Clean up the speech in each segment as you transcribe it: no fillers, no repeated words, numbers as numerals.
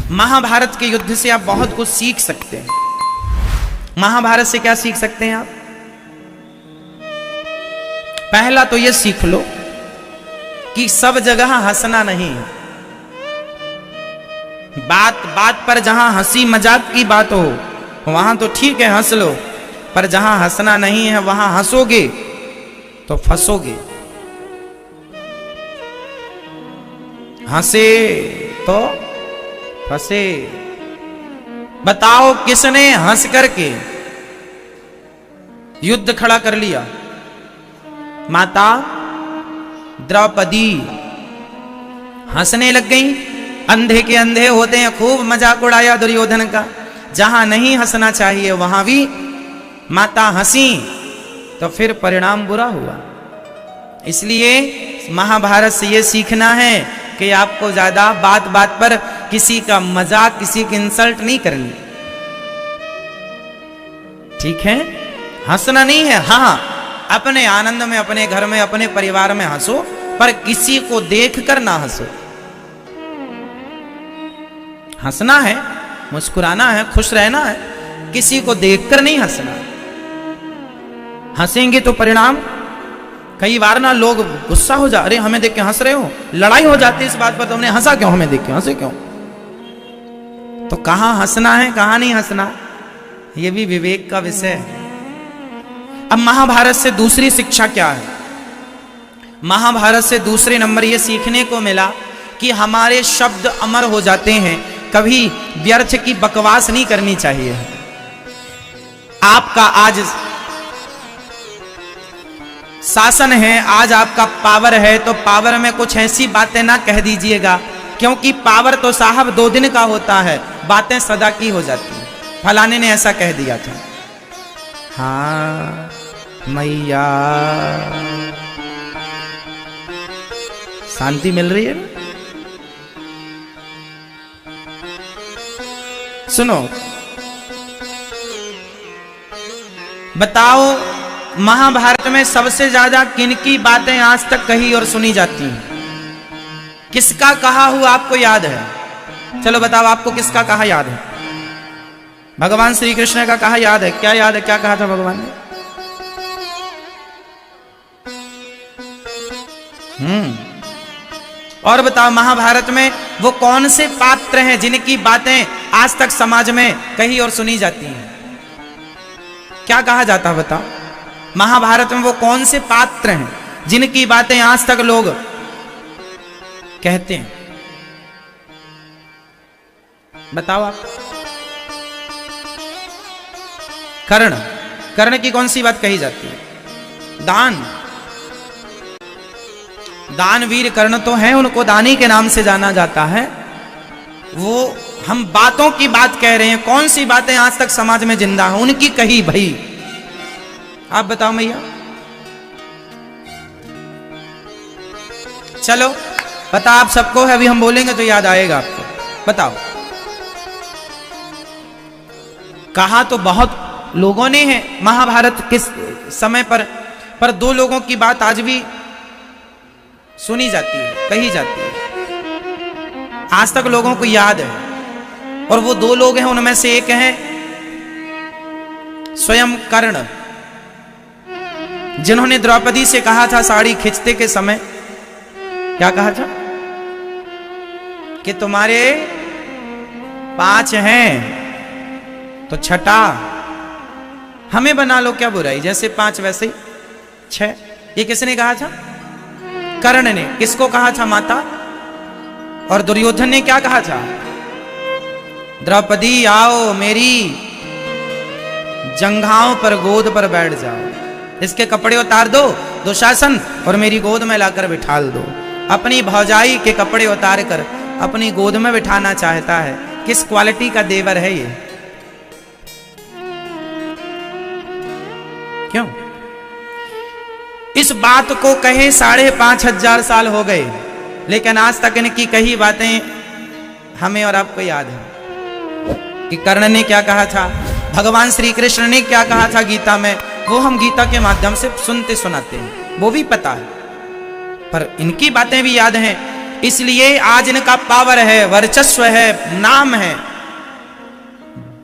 महाभारत के युद्ध से आप बहुत कुछ सीख सकते हैं। महाभारत से क्या सीख सकते हैं आप? पहला तो ये सीख लो कि सब जगह हंसना नहीं है। बात बात पर जहां हंसी मजाक की बात हो वहां तो ठीक है, हंस लो, पर जहां हंसना नहीं है वहां हंसोगे तो फंसोगे। हंसे तो फंसे। बताओ किसने हंस करके युद्ध खड़ा कर लिया? माता द्रौपदी हंसने लग गई। अंधे के अंधे होते हैं, खूब मजाक उड़ाया दुर्योधन का। जहां नहीं हंसना चाहिए वहां भी माता हंसी तो फिर परिणाम बुरा हुआ। इसलिए महाभारत से यह सीखना है कि आपको ज्यादा बात बात पर किसी का मजाक, किसी की इंसल्ट नहीं करनी। ठीक है, हंसना नहीं है। हाँ, अपने आनंद में, अपने घर में, अपने परिवार में हंसो, पर किसी को देखकर ना हंसो। हंसना है, मुस्कुराना है, खुश रहना है, किसी को देखकर नहीं हंसना। हंसेंगे तो परिणाम, कई बार ना लोग गुस्सा हो जा, अरे हमें देख के हंस रहे हो, लड़ाई हो जाती है इस बात पर, तुमने हंसा क्यों, हमें देख के हंसे क्यों? तो कहां हंसना है, कहां नहीं हंसना, यह भी विवेक का विषय है। अब महाभारत से दूसरी शिक्षा क्या है? महाभारत से दूसरे नंबर यह सीखने को मिला कि हमारे शब्द अमर हो जाते हैं, कभी व्यर्थ की बकवास नहीं करनी चाहिए। आपका आज शासन है, आज आपका पावर है, तो पावर में कुछ ऐसी बातें ना कह दीजिएगा, क्योंकि पावर तो साहब 2 दिन का होता है, बातें सदा की हो जाती हैं। फलाने ने ऐसा कह दिया था, हाँ मैया, शांति मिल रही है? सुनो, बताओ महाभारत में सबसे ज्यादा किनकी बातें आज तक कही और सुनी जाती हैं? किसका कहा हुआ आपको याद है? चलो बताओ, आपको किसका कहा याद है? भगवान श्री कृष्ण का कहा याद है? क्या याद है, क्या कहा था भगवान ने? और बताओ महाभारत में वो कौन से पात्र हैं जिनकी बातें आज तक समाज में कही और सुनी जाती हैं? क्या कहा जाता है बताओ? महाभारत में वो कौन से पात्र हैं जिनकी बातें आज तक लोग कहते हैं? बताओ आप। कर्ण, कर्ण की कौन सी बात कही जाती है? दान, दानवीर कर्ण तो है, उनको दानी के नाम से जाना जाता है। वो हम बातों की बात कह रहे हैं, कौन सी बातें आज तक समाज में जिंदा हैं उनकी कही भाई। आप बताओ भैया, चलो पता आप सबको है, अभी हम बोलेंगे तो याद आएगा आपको। बताओ, कहा तो बहुत लोगों ने है महाभारत के समय पर 2 लोगों की बात आज भी सुनी जाती है, कही जाती है, आज तक लोगों को याद है। और वो 2 लोग हैं, उनमें से एक है स्वयं कर्ण, जिन्होंने द्रौपदी से कहा था साड़ी खींचते के समय, क्या कहा था? कि तुम्हारे 5 हैं तो 6 हमें बना लो, क्या बुराई, जैसे 5 वैसे ही 6। ये किसने कहा था? कर्ण ने। किसको कहा था? माता। और दुर्योधन ने क्या कहा था? द्रौपदी आओ मेरी जंघाओं पर, गोद पर बैठ जाओ, इसके कपड़े उतार दो दुशासन और मेरी गोद में लाकर बिठाल दो। अपनी भौजाई के कपड़े उतार कर अपनी गोद में बिठाना चाहता है। किस क्वालिटी का देवर है ये? क्यों? इस बात को कहे 5,500 साल हो गए, लेकिन आज तक इनकी कही बातें हमें और आपको याद है कि कर्ण ने क्या कहा था, भगवान श्री कृष्ण ने क्या कहा था गीता में। वो हम गीता के माध्यम से सुनते सुनाते हैं, वो भी पता है, पर इनकी बातें भी याद हैं। इसलिए आज इनका पावर है, वर्चस्व है, नाम है।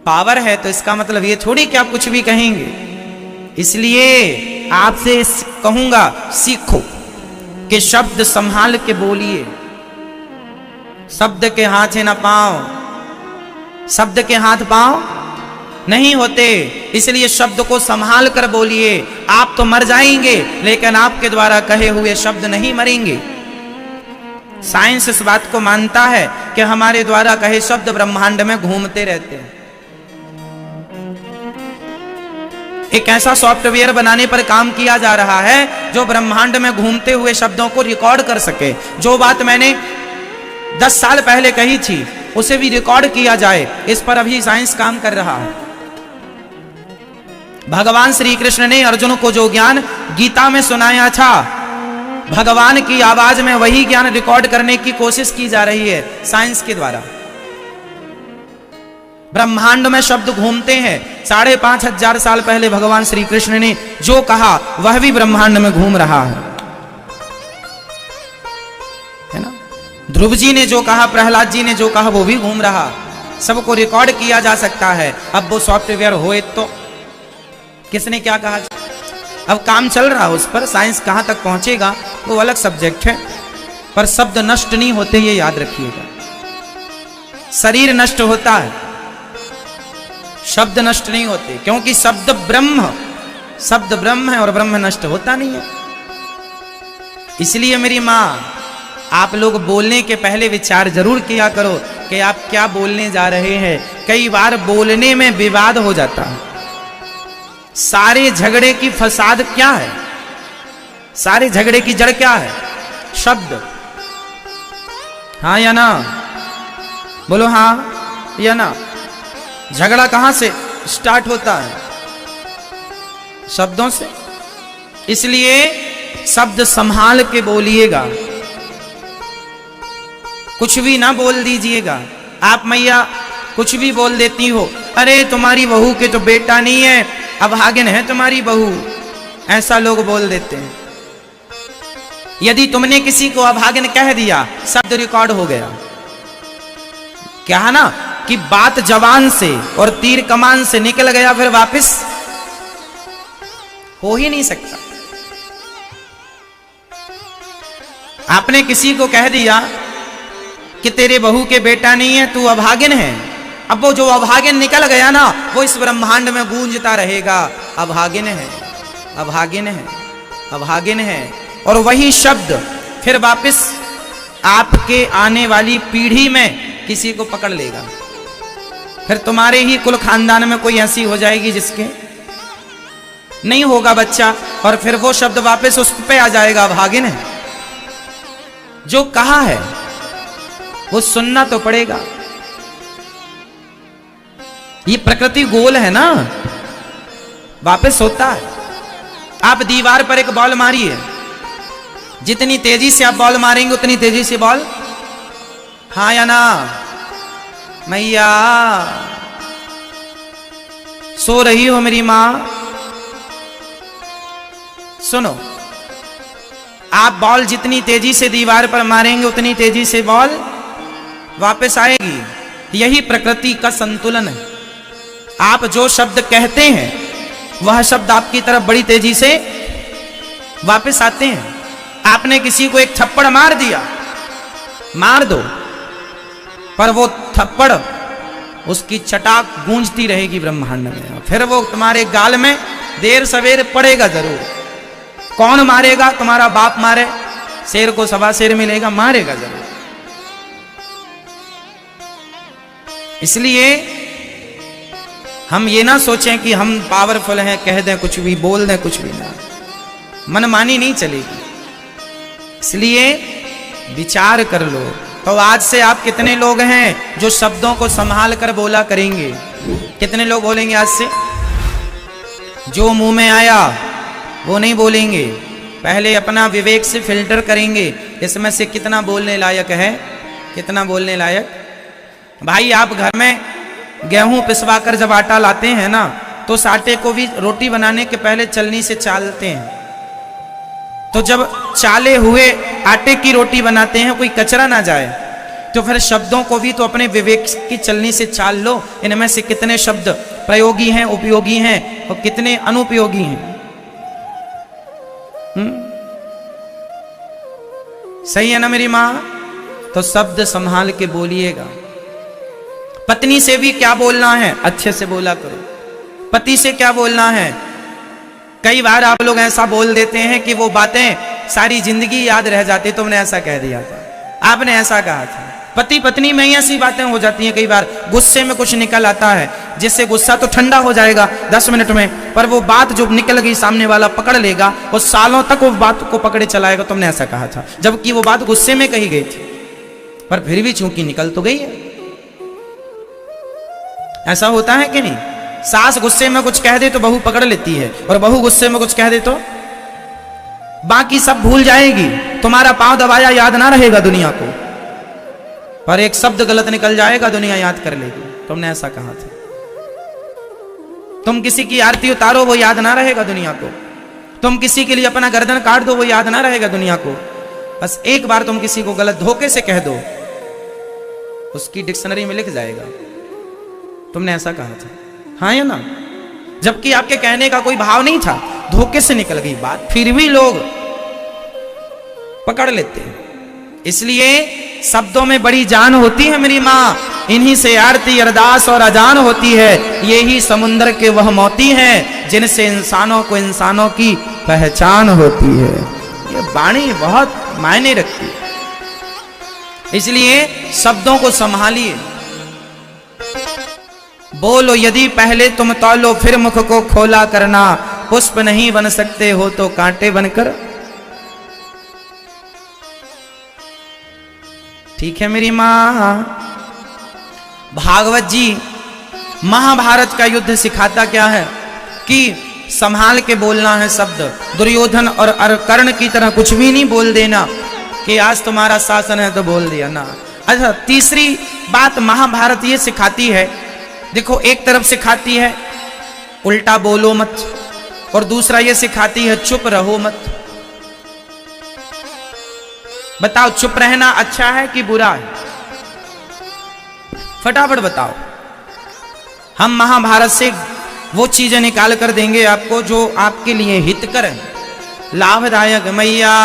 पावर है तो इसका मतलब ये थोड़ी कि आप कुछ भी कहेंगे। इसलिए आपसे कहूंगा, सीखो कि शब्द संभाल के बोलिए। शब्द के हाथ न पांव, शब्द के हाथ पांव नहीं होते, इसलिए शब्द को संभाल कर बोलिए। आप तो मर जाएंगे, लेकिन आपके द्वारा कहे हुए शब्द नहीं मरेंगे। साइंस इस बात को मानता है कि हमारे द्वारा कहे शब्द ब्रह्मांड में घूमते रहते हैं। एक ऐसा सॉफ्टवेयर बनाने पर काम किया जा रहा है जो ब्रह्मांड में घूमते हुए शब्दों को रिकॉर्ड कर सके। जो बात मैंने 10 साल पहले कही थी उसे भी रिकॉर्ड किया जाए, इस पर अभी साइंस काम कर रहा है। भगवान श्री कृष्ण ने अर्जुन को जो ज्ञान गीता में सुनाया था, भगवान की आवाज में वही ज्ञान रिकॉर्ड करने की कोशिश की जा रही है साइंस के द्वारा। ब्रह्मांड में शब्द घूमते हैं। 5500 साल पहले भगवान श्री कृष्ण ने जो कहा वह भी ब्रह्मांड में घूम रहा है ना। ध्रुव जी ने जो कहा, प्रहलाद जी ने जो कहा, वो भी घूम रहा। सबको रिकॉर्ड किया जा सकता है। अब वो सॉफ्टवेयर होए तो किसने क्या कहा, अब काम चल रहा है उस पर। साइंस कहां तक पहुंचेगा वो अलग सब्जेक्ट है, पर शब्द नष्ट नहीं होते, ये याद रखिएगा। शरीर नष्ट होता है, शब्द नष्ट नहीं होते, क्योंकि शब्द ब्रह्म है और ब्रह्म नष्ट होता नहीं है। इसलिए मेरी मां, आप लोग बोलने के पहले विचार जरूर किया करो कि आप क्या बोलने जा रहे हैं। कई बार बोलने में विवाद हो जाता है। सारे झगड़े की फसाद क्या है, सारे झगड़े की जड़ क्या है? शब्द। हाँ या ना? बोलो हाँ या ना। झगड़ा कहां से स्टार्ट होता है? शब्दों से। इसलिए शब्द संभाल के बोलिएगा, कुछ भी ना बोल दीजिएगा। आप मैया कुछ भी बोल देती हो, अरे तुम्हारी बहू के तो बेटा नहीं है, अभागिन है तुम्हारी बहू, ऐसा लोग बोल देते हैं। यदि तुमने किसी को अभागिन कह दिया, शब्द रिकॉर्ड हो गया। क्या है ना कि बात जवान से और तीर कमान से निकल गया, फिर वापस हो ही नहीं सकता। आपने किसी को कह दिया कि तेरे बहू के बेटा नहीं है, तू अभागिन है, अब वो जो अभागिन निकल गया ना, वो इस ब्रह्मांड में गूंजता रहेगा, अभागिन है, अभागिन है, अभागिन है। और वही शब्द फिर वापस आपके आने वाली पीढ़ी में किसी को पकड़ लेगा। फिर तुम्हारे ही कुल खानदान में कोई ऐसी हो जाएगी जिसके नहीं होगा बच्चा, और फिर वो शब्द वापस उस पे आ जाएगा, अभागिन है। जो कहा है वो सुनना तो पड़ेगा। ये प्रकृति गोल है ना, वापस होता है। आप दीवार पर एक बॉल मारिए, जितनी तेजी से आप बॉल मारेंगे उतनी तेजी से बॉल, हाँ या ना? मैया सो रही हो मेरी मां? सुनो, आप बॉल जितनी तेजी से दीवार पर मारेंगे उतनी तेजी से बॉल वापस आएगी। यही प्रकृति का संतुलन है। आप जो शब्द कहते हैं वह शब्द आपकी तरफ बड़ी तेजी से वापस आते हैं। आपने किसी को एक थप्पड़ मार दिया, मार दो, पर वो थप्पड़ उसकी चटाक गूंजती रहेगी ब्रह्मांड में, फिर वो तुम्हारे गाल में देर सवेर पड़ेगा जरूर। कौन मारेगा? तुम्हारा बाप मारे, शेर को सवा शेर मिलेगा, मारेगा जरूर। इसलिए हम ये ना सोचें कि हम पावरफुल हैं, कह दें कुछ भी, बोल दें कुछ भी, ना, मनमानी नहीं चलेगी। इसलिए विचार कर लो। तो आज से आप कितने लोग हैं जो शब्दों को संभाल कर बोला करेंगे? कितने लोग बोलेंगे आज से? जो मुंह में आया वो नहीं बोलेंगे, पहले अपना विवेक से फिल्टर करेंगे, इसमें से कितना बोलने लायक है, कितना बोलने लायक। भाई आप घर में गेहूं पिसवा कर जब आटा लाते हैं ना, तो उस आटे को भी रोटी बनाने के पहले चलनी से चालते हैं। तो जब चाले हुए आटे की रोटी बनाते हैं, कोई कचरा ना जाए। तो फिर शब्दों को भी तो अपने विवेक की चलनी से चाल लो, इनमें से कितने शब्द प्रयोगी हैं, उपयोगी हैं और कितने अनुपयोगी हैं। सही है ना मेरी माँ? तो शब्द संभाल के बोलिएगा। पत्नी से भी क्या बोलना है, अच्छे से बोला करो। पति से क्या बोलना है, कई बार आप लोग ऐसा बोल देते हैं कि वो बातें सारी जिंदगी याद रह जाती। तुमने ऐसा कह दिया था, आपने ऐसा कहा था। पति पत्नी में ही ऐसी बातें हो जाती हैं। कई बार गुस्से में कुछ निकल आता है, जिससे गुस्सा तो ठंडा हो जाएगा 10 मिनट में, पर वो बात जो निकल गई सामने वाला पकड़ लेगा और सालों तक वो बात को पकड़े चलाएगा। तुमने ऐसा कहा था, जबकि वो बात गुस्से में कही गई थी, पर फिर भी चूंकि निकल तो गई है। ऐसा होता है कि नहीं? सास गुस्से में कुछ कह दे तो बहू पकड़ लेती है, और बहू गुस्से में कुछ कह दे तो बाकी सब भूल जाएगी। तुम्हारा पांव दबाया याद ना रहेगा दुनिया को, पर एक शब्द गलत निकल जाएगा दुनिया याद कर लेगी। तुमने ऐसा कहा था। तुम किसी की आरती उतारो वो याद ना रहेगा दुनिया को। तुम किसी के लिए अपना गर्दन काट दो वो याद ना रहेगा दुनिया को। बस एक बार तुम किसी को गलत धोखे से कह दो, उसकी डिक्शनरी में लिख जाएगा तुमने ऐसा कहा था। हाँ या ना? जबकि आपके कहने का कोई भाव नहीं था, धोखे से निकल गई बात, फिर भी लोग पकड़ लेते हैं। इसलिए शब्दों में बड़ी जान होती है मेरी माँ। इन्हीं से आरती अरदास और अजान होती है। ये ही समुद्र के वह मोती हैं जिनसे इंसानों को इंसानों की पहचान होती है। ये वाणी बहुत मायने रखती है। इसलिए शब्दों को संभालिए, बोलो यदि पहले तुम तौलो फिर मुख को खोला करना। पुष्प नहीं बन सकते हो तो कांटे बनकर। ठीक है मेरी मां। भागवत जी महाभारत का युद्ध सिखाता क्या है कि संभाल के बोलना है शब्द। दुर्योधन और कर्ण की तरह कुछ भी नहीं बोल देना कि आज तुम्हारा शासन है तो बोल दिया ना। अच्छा, तीसरी बात महाभारत ये सिखाती है, देखो एक तरफ सिखाती है उल्टा बोलो मत, और दूसरा ये सिखाती है चुप रहो मत। बताओ चुप रहना अच्छा है कि बुरा है? फटाफट बताओ। हम महाभारत से वो चीजें निकाल कर देंगे आपको जो आपके लिए हितकर है, लाभदायक। मैया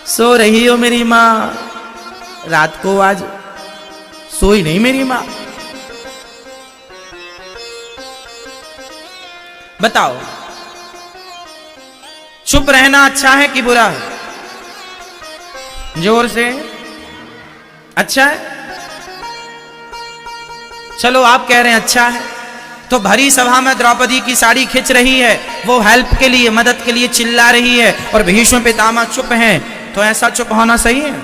सो रही हो मेरी माँ? रात को आज सोई नहीं मेरी माँ? बताओ चुप रहना अच्छा है कि बुरा है? जोर से। अच्छा है? चलो आप कह रहे हैं अच्छा है, तो भरी सभा में द्रौपदी की साड़ी खिंच रही है, वो हेल्प के लिए मदद के लिए चिल्ला रही है और भीष्म पितामह चुप हैं, तो ऐसा चुप होना सही है?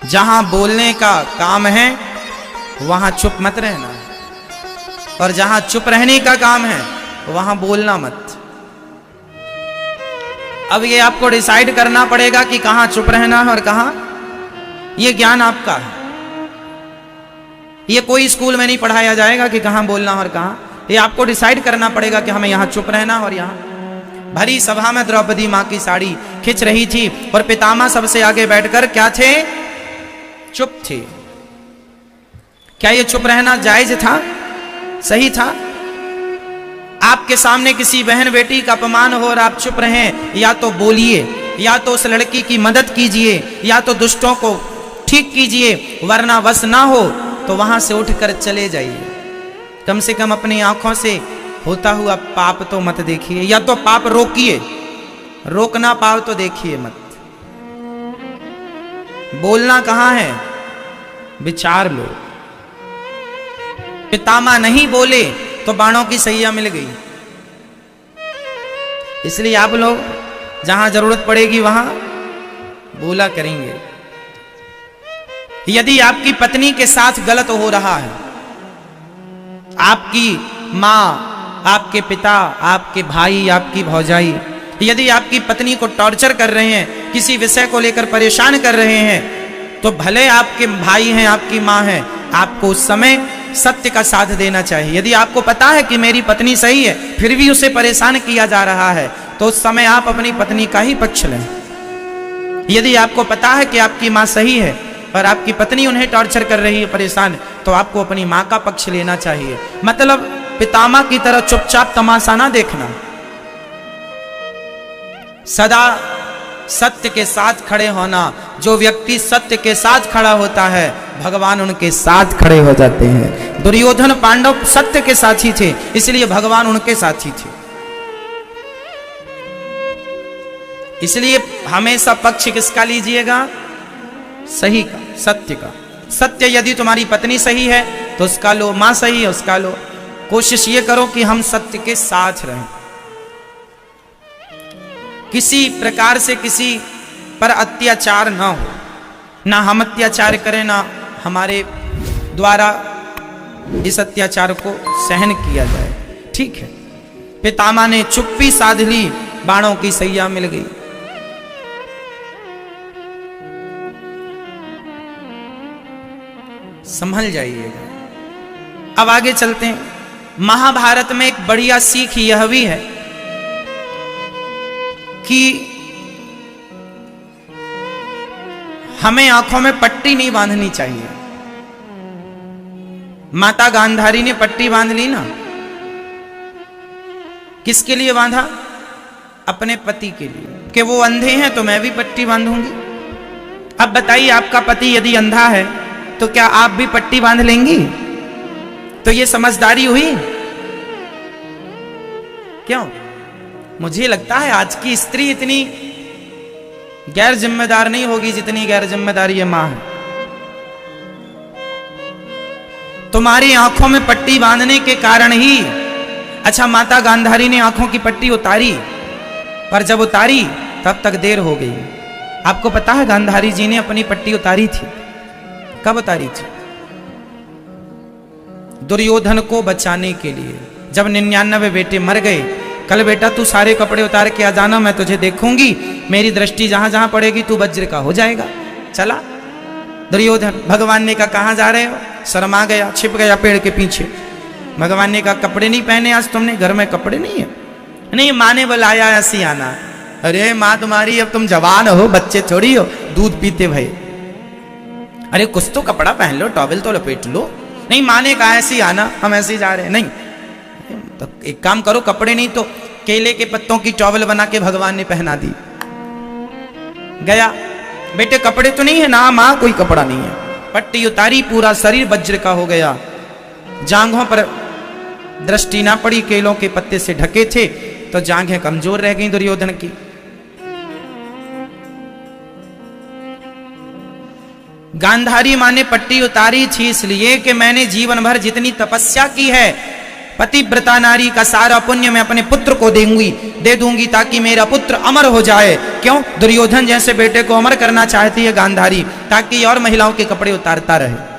जहां बोलने का काम है वहां चुप मत रहना, और जहां चुप रहने का काम है वहां बोलना मत। अब ये आपको डिसाइड करना पड़ेगा कि कहां चुप रहना है और कहां। ये ज्ञान आपका है, ये कोई स्कूल में नहीं पढ़ाया जाएगा कि कहां बोलना और कहां। ये आपको डिसाइड करना पड़ेगा कि हमें यहां चुप रहना और यहां। भरी सभा में द्रौपदी मां की साड़ी खिंच रही थी और पितामह सबसे आगे बैठकर क्या थे? चुप थे। क्या ये चुप रहना जायज था? सही था? आपके सामने किसी बहन बेटी का अपमान हो और आप चुप रहें, या तो बोलिए, या तो उस लड़की की मदद कीजिए, या तो दुष्टों को ठीक कीजिए, वरना वश ना हो तो वहां से उठकर चले जाइए। कम से कम अपनी आंखों से होता हुआ पाप तो मत देखिए, या तो पाप रोकिए, रोक ना पाओ तो देखिए मत। बोलना कहां है? विचार लो। पितामह नहीं बोले तो बाणों की सैया मिल गई। इसलिए आप लोग जहां जरूरत पड़ेगी वहां बोला करेंगे। यदि आपकी पत्नी के साथ गलत हो रहा है, आपकी मां, आपके पिता, आपके भाई, आपकी भौजाई यदि आपकी पत्नी को टॉर्चर कर रहे हैं, किसी विषय को लेकर परेशान कर रहे हैं, तो भले आपके भाई हैं, आपकी मां है, आपको उस समय सत्य का साथ देना चाहिए। यदि आपको पता है कि मेरी पत्नी सही है फिर भी उसे परेशान किया जा रहा है, तो उस समय आप अपनी पत्नी का ही पक्ष लें। यदि आपको पता है कि आपकी माँ सही है और आपकी पत्नी उन्हें टॉर्चर कर रही है, परेशान, तो आपको अपनी माँ का पक्ष लेना चाहिए। मतलब पितामह की तरह चुपचाप तमाशा ना देखना, सदा सत्य के साथ खड़े होना। जो व्यक्ति सत्य के साथ खड़ा होता है, भगवान उनके साथ खड़े हो जाते हैं। दुर्योधन पांडव सत्य के साथी थे, इसलिए भगवान उनके साथी थे। इसलिए हमेशा पक्ष किसका लीजिएगा? सही का, सत्य का। सत्य यदि तुम्हारी पत्नी सही है तो उसका लो, मां सही है उसका लो। कोशिश ये करो कि हम सत्य के साथ रहें, किसी प्रकार से किसी पर अत्याचार ना हो, ना हम अत्याचार करें, ना हमारे द्वारा इस अत्याचार को सहन किया जाए। ठीक है, पितामह ने चुप्पी साध ली, बाणों की सैया मिल गई। संभल जाइएगा। अब आगे चलते हैं। महाभारत में एक बढ़िया सीख यह भी है कि हमें आंखों में पट्टी नहीं बांधनी चाहिए। माता गांधारी ने पट्टी बांध ली ना, किसके लिए बांधा? अपने पति के लिए, कि वो अंधे हैं तो मैं भी पट्टी बांधूंगी। अब बताइए, आपका पति यदि अंधा है तो क्या आप भी पट्टी बांध लेंगी? तो ये समझदारी हुई? क्यों? मुझे लगता है आज की स्त्री इतनी गैर जिम्मेदार नहीं होगी जितनी गैर जिम्मेदार ये मां है। तुम्हारी आंखों में पट्टी बांधने के कारण ही, अच्छा माता गांधारी ने आंखों की पट्टी उतारी, पर जब उतारी तब तक देर हो गई। आपको पता है गांधारी जी ने अपनी पट्टी उतारी थी, कब उतारी थी? दुर्योधन को बचाने के लिए। जब 99 बेटे मर गए, कल बेटा तू सारे कपड़े उतार के आ जाना, मैं तुझे देखूंगी, मेरी दृष्टि जहां जहां पड़ेगी तू वज्र का हो जाएगा। चला दुर्योधन। भगवान ने कहा कहां जा रहे हो? शर्मा गया, छिप गया पेड़ के पीछे। भगवान ने कहा कपड़े नहीं पहने आज तुमने? घर में कपड़े नहीं है। नहीं, माँ ने बुलाया ऐसी आना। अरे माँ तुम्हारी, अब तुम जवान हो, बच्चे थोड़ी हो, दूध पीते भाई। अरे कुछ तो कपड़ा पहन लो, टॉवेल तो लपेट लो। नहीं, माँ ने कहा ऐसी आना, हम ऐसे जा रहे हैं। नहीं, तो एक काम करो, कपड़े नहीं तो केले के पत्तों की टॉवेल बना के भगवान ने पहना दी। गया, बेटे कपड़े तो नहीं है ना? माँ कोई कपड़ा नहीं है। पट्टी उतारी, पूरा शरीर वज्र का हो गया, जांघों पर दृष्टि ना पड़ी, केलों के पत्ते से ढके थे तो जांघें कमजोर रह गई दुर्योधन की। गांधारी मां ने पट्टी उतारी थी इसलिए कि मैंने जीवन भर जितनी तपस्या की है, पतिव्रता नारी का सारा पुण्य मैं अपने पुत्र को दे दूंगी ताकि मेरा पुत्र अमर हो जाए। क्यों? दुर्योधन जैसे बेटे को अमर करना चाहती है गांधारी, ताकि और महिलाओं के कपड़े उतारता रहे।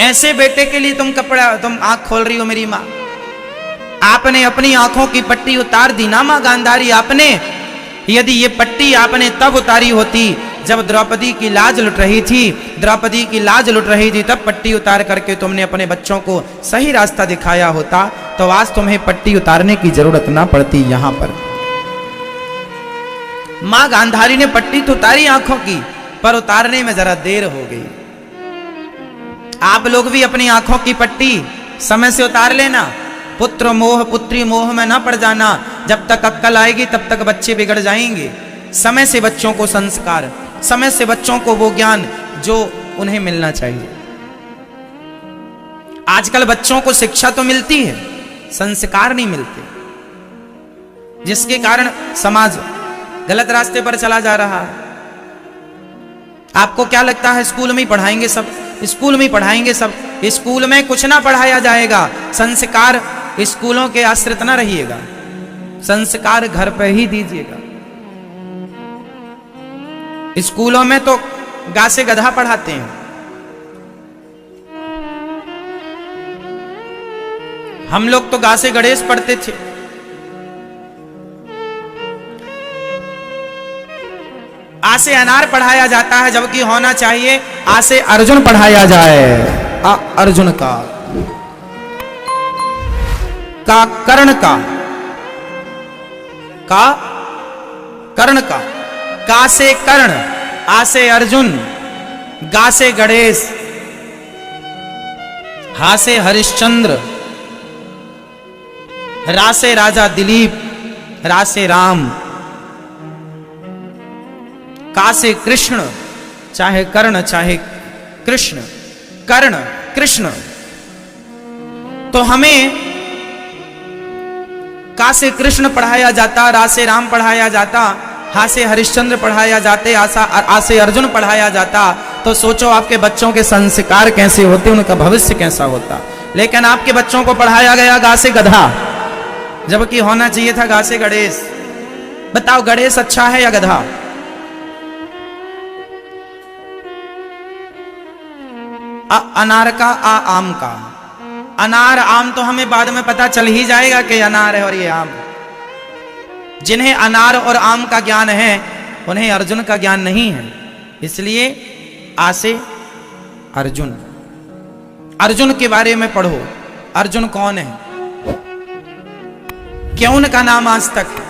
ऐसे बेटे के लिए तुम आंख खोल रही हो मेरी मां। आपने अपनी आंखों की पट्टी उतार दी ना मां गांधारी। आपने, यदि ये पट्टी आपने तब उतारी होती जब द्रौपदी की लाज लुट रही थी, द्रौपदी की लाज लुट रही थी, तब पट्टी उतार करके तुमने अपने बच्चों को सही रास्ता दिखाया होता, तो आज तुम्हें पट्टी उतारने की जरूरत ना पड़ती। यहां पर मां गांधारी ने पट्टी तो उतारी आंखों की, पर उतारने में जरा देर हो गई। आप लोग भी अपनी आंखों की पट्टी समय से उतार लेना। पुत्र मोह, पुत्री मोह में ना पड़ जाना। जब तक अक्कल आएगी तब तक बच्चे बिगड़ जाएंगे। समय से बच्चों को संस्कार, समय से बच्चों को वो ज्ञान जो उन्हें मिलना चाहिए। आजकल बच्चों को शिक्षा तो मिलती है, संस्कार नहीं मिलते, जिसके कारण समाज गलत रास्ते पर चला जा रहा है। आपको क्या लगता है स्कूल में ही पढ़ाएंगे सब? स्कूल में ही पढ़ाएंगे सब? स्कूल में कुछ ना पढ़ाया जाएगा। संस्कार स्कूलों के आश्रित ना रहिएगा, संस्कार घर पे ही दीजिएगा। स्कूलों में तो गा से गधा पढ़ाते हैं। हम लोग तो गा से गणेश पढ़ते थे। आ से अनार पढ़ाया जाता है, जबकि होना चाहिए आ से अर्जुन पढ़ाया जाए। अर्जुन का का कर्ण का कर्ण का से कर्ण, आ से अर्जुन, गा से गणेश, हा से हरिश्चंद्र, रा से राजा दिलीप, रा से राम, का से कृष्ण, चाहे कर्ण चाहे कृष्ण, कर्ण कृष्ण। तो हमें का से कृष्ण पढ़ाया जाता, रा से राम पढ़ाया जाता, हा से हरिश्चंद्र पढ़ाया जाते, आ से अर्जुन पढ़ाया जाता, तो सोचो आपके बच्चों के संस्कार कैसे होते, उनका भविष्य कैसा होता। लेकिन आपके बच्चों को पढ़ाया गया गा से गधा, जबकि होना चाहिए था गा से गणेश। बताओ गणेश अच्छा है या गधा? अनार का आ आम का, अनार आम तो हमें बाद में पता चल ही जाएगा कि अनार है और ये आम। जिन्हें अनार और आम का ज्ञान है उन्हें अर्जुन का ज्ञान नहीं है, इसलिए आ से अर्जुन। अर्जुन के बारे में पढ़ो, अर्जुन कौन है, क्यों उनका नाम आज तक है।